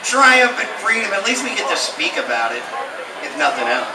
triumphant freedom. At least we get to speak about it, if nothing else.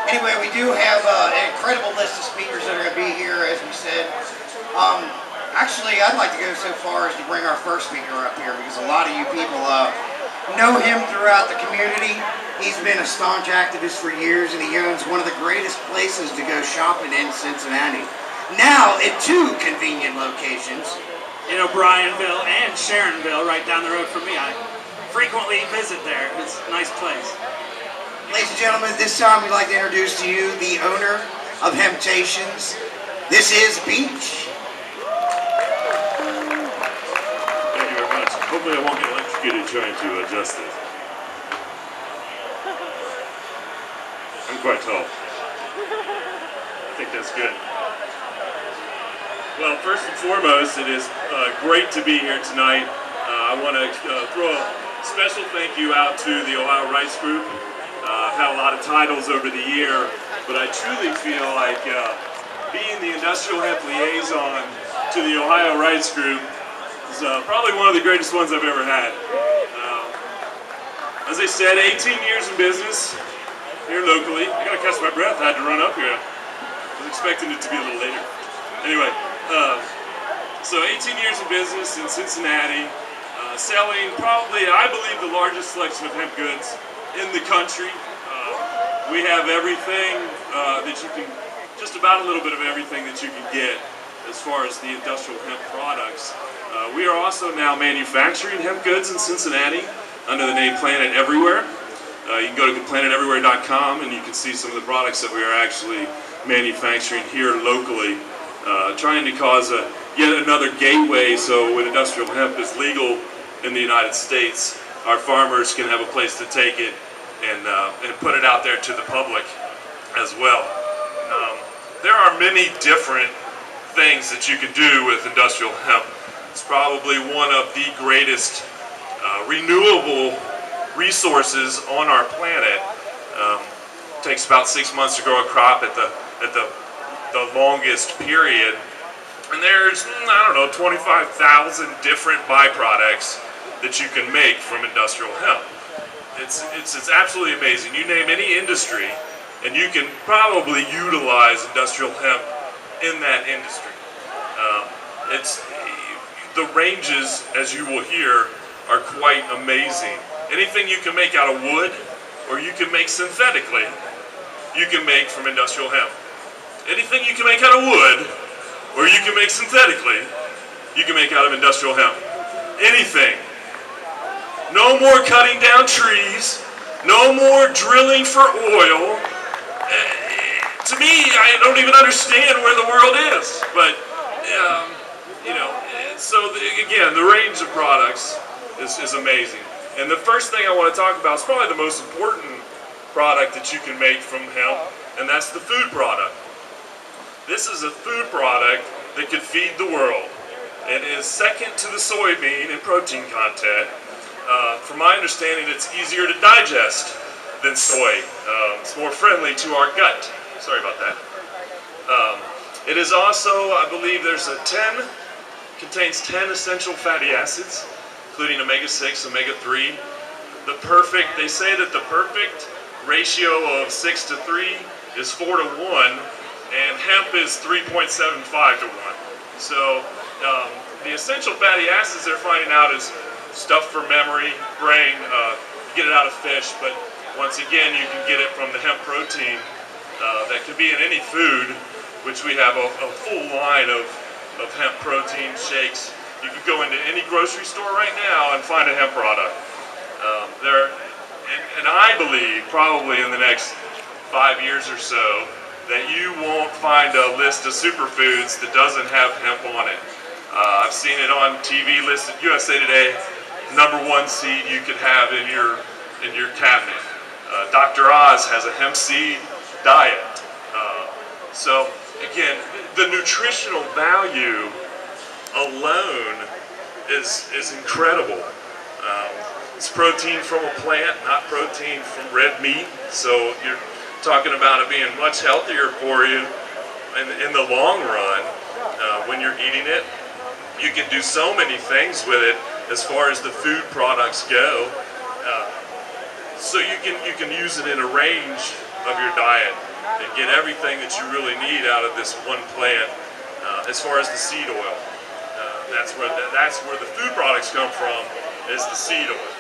Anyway, we do have an incredible list of speakers that are going to be here, as we said. Actually, I'd like to go so far as to bring our first speaker up here, because a lot of you people know him throughout the community. He's been a staunch activist for years, and he owns one of the greatest places to go shopping in Cincinnati. Now in 2 convenient locations. In O'Brienville and Sharonville, right down the road from me. I frequently visit there. It's a nice place. Ladies and gentlemen, this time we'd like to introduce to you the owner of Hemptations. This is Beach. Thank you very much. Hopefully I won't get electrocuted trying to adjust this. I'm quite tall. I think that's good. Well, first and foremost, it is great to be here tonight. I want to throw a special thank you out to the Ohio Rights Group. I've had a lot of titles over the year, but I truly feel like being the industrial hemp liaison to the Ohio Rights Group is probably one of the greatest ones I've ever had. As I said, 18 years in business here locally. I gotta catch my breath, I had to run up here. I was expecting it to be a little later. Anyway, so 18 years in business in Cincinnati, selling probably, I believe, the largest selection of hemp goods in the country. We have everything that you can, just about a little bit of everything that you can get as far as the industrial hemp products. We are also now manufacturing hemp goods in Cincinnati under the name Planet Everywhere. You can go to planeteverywhere.com and you can see some of the products that we are actually manufacturing here locally, trying to cause yet another gateway so when industrial hemp is legal in the United States, our farmers can have a place to take it and put it out there to the public as well. There are many different things that you can do with industrial hemp. It's probably one of the greatest renewable resources on our planet. It takes about 6 months to grow a crop at the longest period. And there's, I don't know, 25,000 different byproducts that you can make from industrial hemp. It's absolutely amazing. You name any industry, and you can probably utilize industrial hemp in that industry. The ranges, as you will hear, are quite amazing. Anything you can make out of wood, or you can make synthetically, you can make from industrial hemp. Anything you can make out of wood, or you can make synthetically, you can make out of industrial hemp. Anything. No more cutting down trees, no more drilling for oil. To me, I don't even understand where the world is, but so again, the range of products is amazing. And the first thing I want to talk about is probably the most important product that you can make from hemp, and that's the food product. This is a food product that could feed the world. It is second to the soybean in protein content. From my understanding, it's easier to digest than soy. It's more friendly to our gut. Sorry about that. It is also, I believe there's contains 10 essential fatty acids, including omega-6, omega-3. They say that the perfect ratio of 6 to 3 is 4 to 1, and hemp is 3.75 to 1. So the essential fatty acids they're finding out is stuff for memory, brain, you get it out of fish, but once again you can get it from the hemp protein that could be in any food, which we have a full line of hemp protein shakes. You can go into any grocery store right now and find a hemp product. And I believe probably in the next 5 years or so that you won't find a list of superfoods that doesn't have hemp on it. I've seen it on TV listed, USA Today, #1 seed you could have in your cabinet. Dr. Oz has a hemp seed diet. So again, the nutritional value alone is incredible. It's protein from a plant, not protein from red meat. So you're talking about it being much healthier for you in the long run when you're eating it. You can do so many things with it. as far as the food products go. So you can use it in a range of your diet and get everything that you really need out of this one plant. As far as the seed oil, that's where the food products come from, is the seed oil.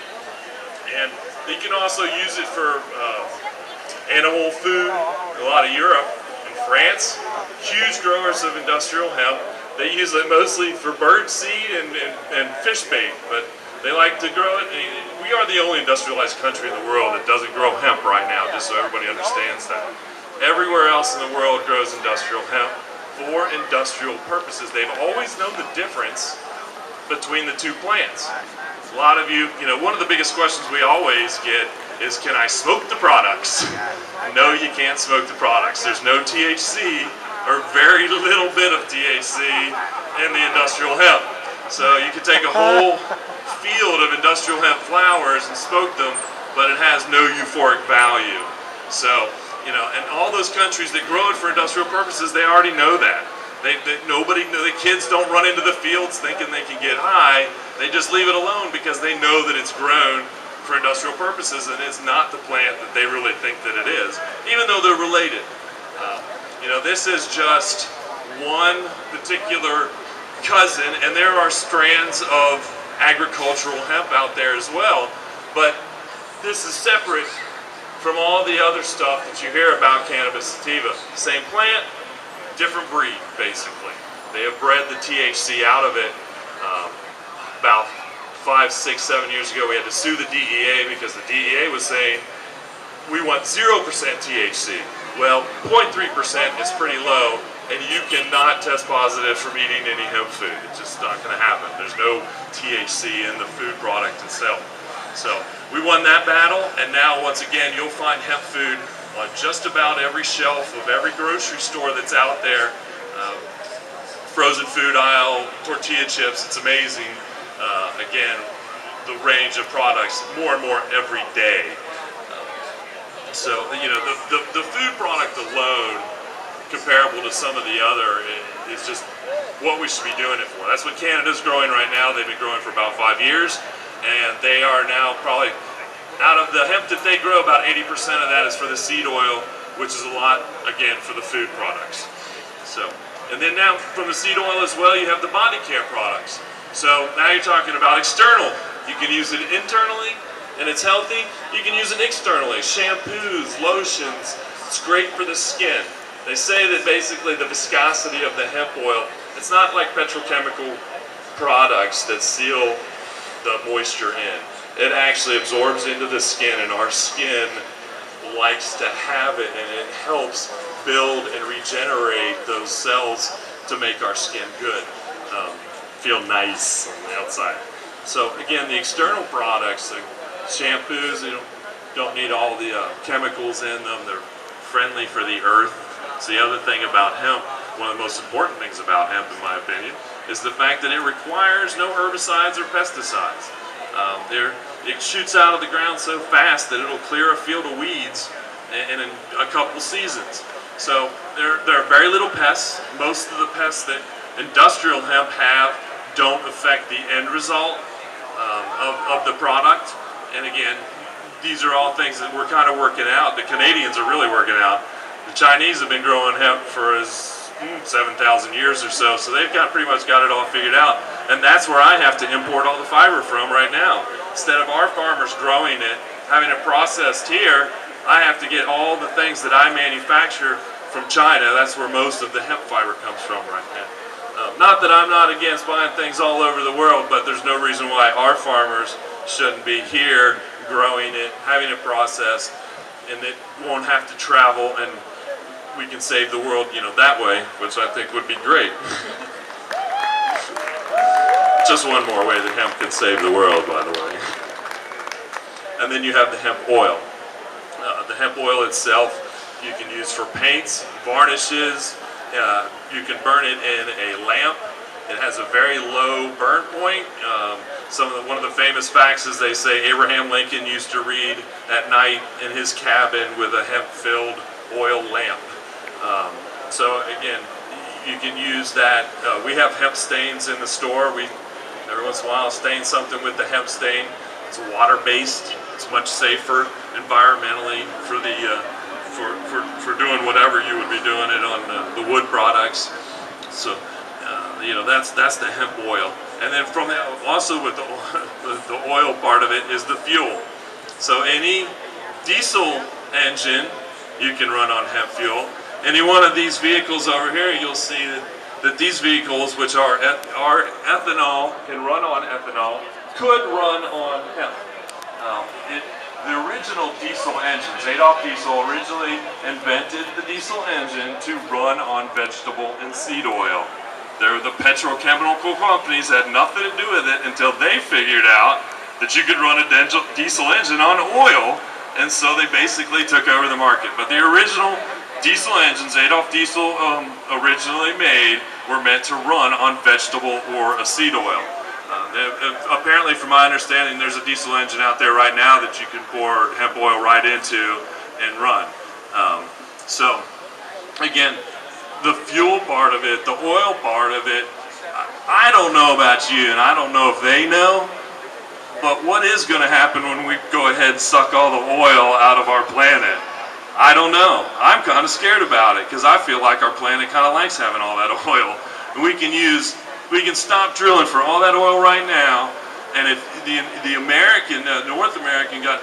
And you can also use it for animal food. A lot of Europe and France, huge growers of industrial hemp. They use it mostly for bird seed and fish bait, but they like to grow it. We are the only industrialized country in the world that doesn't grow hemp right now, just so everybody understands that. Everywhere else in the world grows industrial hemp for industrial purposes. They've always known the difference between the two plants. A lot of you, one of the biggest questions we always get is, can I smoke the products? No, you can't smoke the products. There's no THC, or very little bit of THC in the industrial hemp. So you could take a whole field of industrial hemp flowers and smoke them, but it has no euphoric value. So, and all those countries that grow it for industrial purposes, they already know that. The kids don't run into the fields thinking they can get high. They just leave it alone because they know that it's grown for industrial purposes and it's not the plant that they really think that it is, even though they're related. This is just one particular cousin, and there are strands of agricultural hemp out there as well, but this is separate from all the other stuff that you hear about cannabis sativa. Same plant, different breed, basically. They have bred the THC out of it. About 5, 6, 7 years ago, we had to sue the DEA because the DEA was saying, we want 0% THC. Well, 0.3% is pretty low, and you cannot test positive from eating any hemp food. It's just not going to happen. There's no THC in the food product itself. So we won that battle, and now once again you'll find hemp food on just about every shelf of every grocery store that's out there. Frozen food aisle, tortilla chips, it's amazing. Again, the range of products, more and more every day. So, the food product alone, comparable to some of the other, is just what we should be doing it for. That's what Canada's growing right now. They've been growing for about 5 years, and they are now probably, out of the hemp that they grow, about 80% of that is for the seed oil, which is a lot, again, for the food products. So, and then now from the seed oil as well, you have the body care products. So now you're talking about external. You can use it internally, and it's healthy. You can use it externally. Shampoos, lotions, it's great for the skin. They say that basically the viscosity of the hemp oil, it's not like petrochemical products that seal the moisture in. It actually absorbs into the skin, and our skin likes to have it, and it helps build and regenerate those cells to make our skin good, feel nice on the outside. So again, the external products, the shampoos, they don't need all the chemicals in them. They're friendly for the earth. So the other thing about hemp, one of the most important things about hemp in my opinion, is the fact that it requires no herbicides or pesticides. It shoots out of the ground so fast that it'll clear a field of weeds in a couple seasons. So there are very little pests. Most of the pests that industrial hemp have don't affect the end result of the product. And again, these are all things that we're kind of working out. The Canadians are really working out. The Chinese have been growing hemp for 7,000 years or so, so they've pretty much got it all figured out. And that's where I have to import all the fiber from right now. Instead of our farmers growing it, having it processed here, I have to get all the things that I manufacture from China. That's where most of the hemp fiber comes from right now. Not that I'm not against buying things all over the world, but there's no reason why our farmers shouldn't be here growing it, having it processed, and it won't have to travel, and we can save the world, that way, which I think would be great. Just one more way that hemp can save the world, by the way. And then you have the hemp oil. The hemp oil itself, you can use for paints, varnishes. You can burn it in a lamp. It has a very low burn point. One of the famous facts is they say Abraham Lincoln used to read at night in his cabin with a hemp-filled oil lamp. So again, you can use that. We have hemp stains in the store. We Every once in a while, stain something with the hemp stain. It's water-based. It's much safer environmentally for the for doing whatever you would be doing it on the wood products. So that's the hemp oil. And then from that, also with the oil part of it is the fuel. So any diesel engine you can run on hemp fuel. Any one of these vehicles over here, you'll see that these vehicles, which are ethanol, can run on ethanol, could run on hemp. The original diesel engines, Adolf Diesel originally invented the diesel engine to run on vegetable and seed oil. The petrochemical companies had nothing to do with it until they figured out that you could run a diesel engine on oil, and so they basically took over the market. But the original diesel engines Adolf Diesel originally made were meant to run on vegetable or a seed oil. Apparently, from my understanding, there's a diesel engine out there right now that you can pour hemp oil right into and run. So, again, the fuel part of it, the oil part of it, I don't know about you, and I don't know if they know, but what is going to happen when we go ahead and suck all the oil out of our planet? I don't know. I'm kind of scared about it because I feel like our planet kind of likes having all that oil. And we can stop drilling for all that oil right now, and if the North American got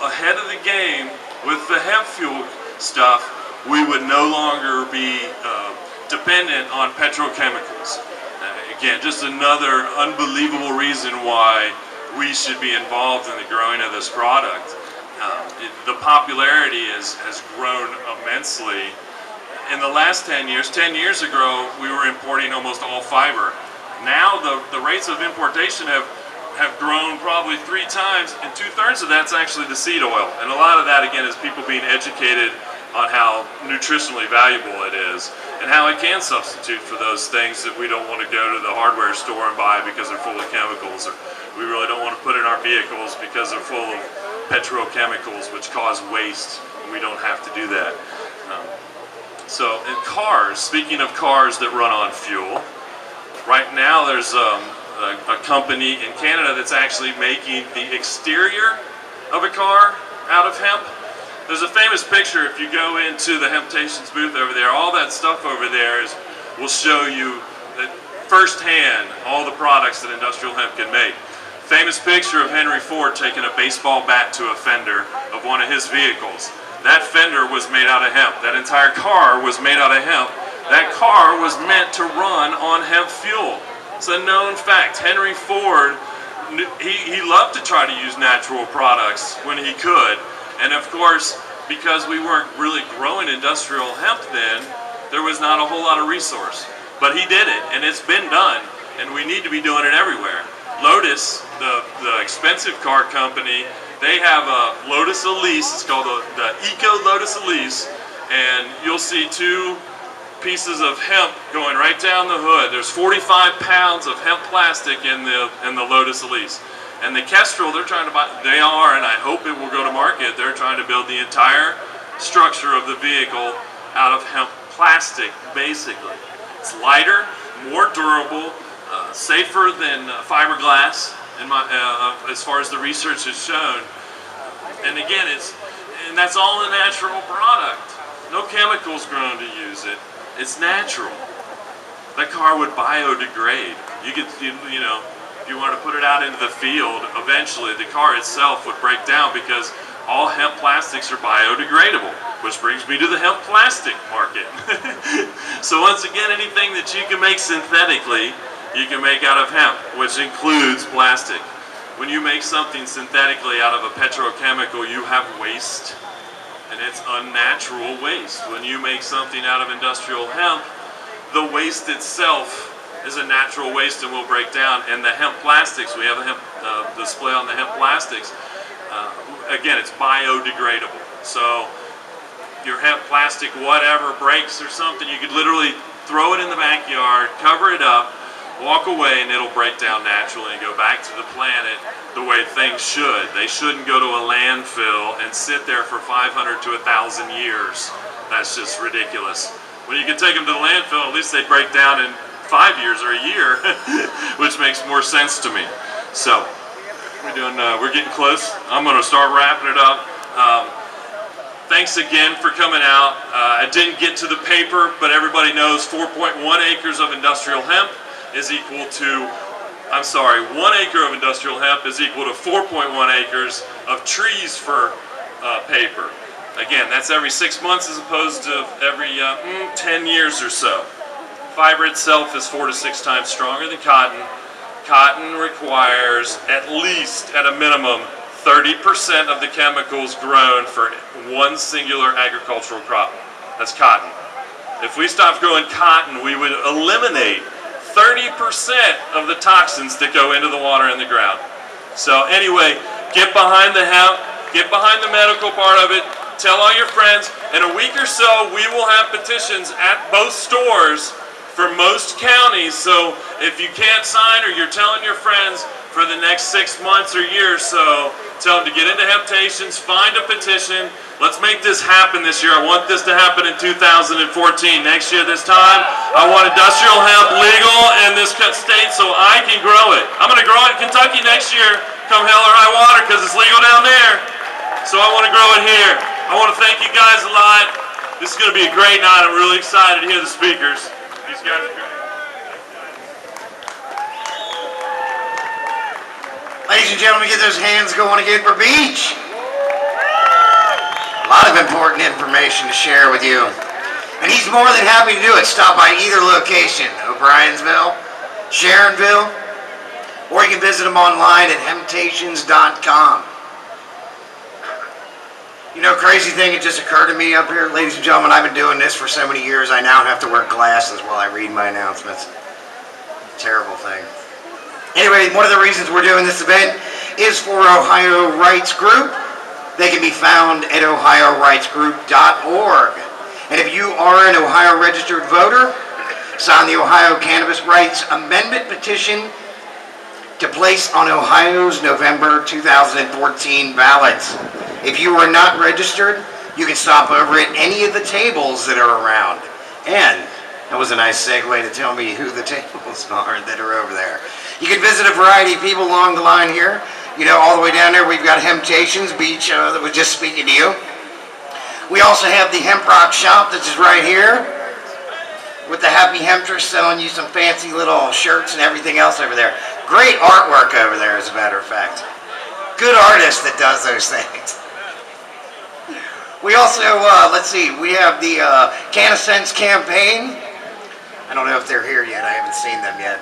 ahead of the game with the hemp fuel stuff, we would no longer be dependent on petrochemicals. Again, just another unbelievable reason why we should be involved in the growing of this product. The popularity has grown immensely. In the last 10 years ago, we were importing almost all fiber. Now the rates of importation have grown probably 3 times, and 2/3 of that's actually the seed oil. And a lot of that, again, is people being educated on how nutritionally valuable it is and how it can substitute for those things that we don't want to go to the hardware store and buy because they're full of chemicals, or we really don't want to put in our vehicles because they're full of petrochemicals which cause waste, and we don't have to do that. So in cars, speaking of cars that run on fuel, right now there's a company in Canada that's actually making the exterior of a car out of hemp. There's a famous picture, if you go into the Hemptations booth over there, all that stuff over there will show you that firsthand all the products that industrial hemp can make. Famous picture of Henry Ford taking a baseball bat to a fender of one of his vehicles. That fender was made out of hemp. That entire car was made out of hemp. That car was meant to run on hemp fuel. It's a known fact. Henry Ford, he loved to try to use natural products when he could. And of course, because we weren't really growing industrial hemp then, there was not a whole lot of resource. But he did it, and it's been done, and we need to be doing it everywhere. Lotus, the expensive car company, they have a Lotus Elise. It's called the Eco Lotus Elise, and you'll see 2 pieces of hemp going right down the hood. There's 45 pounds of hemp plastic in the Lotus Elise. And the Kestrel, they're trying to buy, and I hope it will go to market, they're trying to build the entire structure of the vehicle out of hemp plastic, basically. It's lighter, more durable, safer than fiberglass, as far as the research has shown. And again, that's all a natural product. No chemicals grown to use it. It's natural. That car would biodegrade. You could, if you wanted to put it out into the field, eventually the car itself would break down because all hemp plastics are biodegradable, which brings me to the hemp plastic market. So once again, anything that you can make synthetically, you can make out of hemp, which includes plastic. When you make something synthetically out of a petrochemical, you have waste, and it's unnatural waste. When you make something out of industrial hemp, the waste itself is a natural waste and will break down. And the hemp plastics, we have a hemp display on the hemp plastics. Again, it's biodegradable. So your hemp plastic, whatever, breaks or something, you could literally throw it in the backyard, cover it up, walk away, and it'll break down naturally and go back to the planet the way things should. They shouldn't go to a landfill and sit there for 500 to 1,000 years. That's just ridiculous. When you can take them to the landfill, at least they break down in 5 years or a year, which makes more sense to me. So we're getting close. I'm going to start wrapping it up. Thanks again for coming out. I didn't get to the paper, but everybody knows 4.1 acres of industrial hemp is equal to, 1 acre of industrial hemp is equal to 4.1 acres of trees for paper. Again, that's every 6 months as opposed to every 10 years or so. Fiber itself is 4 to 6 times stronger than cotton. Cotton requires at least, at a minimum, 30% of the chemicals grown for one singular agricultural crop. That's cotton. If we stopped growing cotton, we would eliminate 30% of the toxins that go into the water and the ground. So anyway, get behind the hemp, get behind the medical part of it, tell all your friends. In a week or so, we will have petitions at both stores for most counties. So if you can't sign or you're telling your friends for the next 6 months or year or so, tell them to get into Hemptations, find a petition. Let's make this happen this year. I want this to happen in 2014. Next year this time, I want industrial hemp legal in this state so I can grow it. I'm going to grow it in Kentucky next year, come hell or high water, because it's legal down there. So I want to grow it here. I want to thank you guys a lot. This is going to be a great night. I'm really excited to hear the speakers. These guys are great. Ladies and gentlemen, get those hands going again for Beach. A lot of important information to share with you. And he's more than happy to do it. Stop by either location, O'Briensville, Sharonville, or you can visit him online at hemptations.com. You know, crazy thing, it just occurred to me up here, ladies and gentlemen, I've been doing this for so many years, I now have to wear glasses while I read my announcements. Terrible thing. Anyway, one of the reasons we're doing this event is for Ohio Rights Group. They can be found at ohiorightsgroup.org. And if you are an Ohio registered voter, sign the Ohio Cannabis Rights Amendment petition to place on Ohio's November 2014 ballots. If you are not registered, you can stop over at any of the tables that are around. And that was a nice segue to tell me who the tables are that are over there. You can visit a variety of people along the line here. You know, all the way down there, we've got Hemptations, Beach, that was just speaking to you. We also have the Hemp Rock shop that's just right here with the Happy Hemptress selling you some fancy little shirts and everything else over there. Great artwork over there, as a matter of fact. Good artist that does those things. We also, let's see, we have the Cannasense campaign. I don't know if they're here yet. I haven't seen them yet.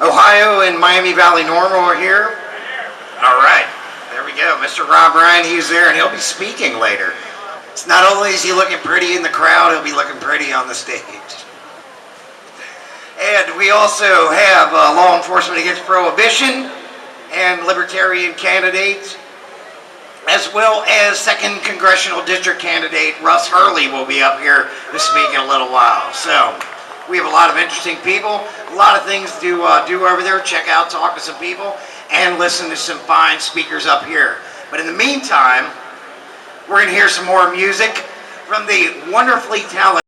Ohio and Miami Valley Normal are here. All right, there we go. Mr. Rob Ryan, he's there, and he'll be speaking later. It's not only is he looking pretty in the crowd, he'll be looking pretty on the stage. And we also have Law Enforcement Against Prohibition and Libertarian candidates, as well as 2nd Congressional District candidate Russ Hurley will be up here to speak in a little while. So we have a lot of interesting people, a lot of things to do over there. Check out, talk to some people, and listen to some fine speakers up here. But in the meantime, we're going to hear some more music from the wonderfully talented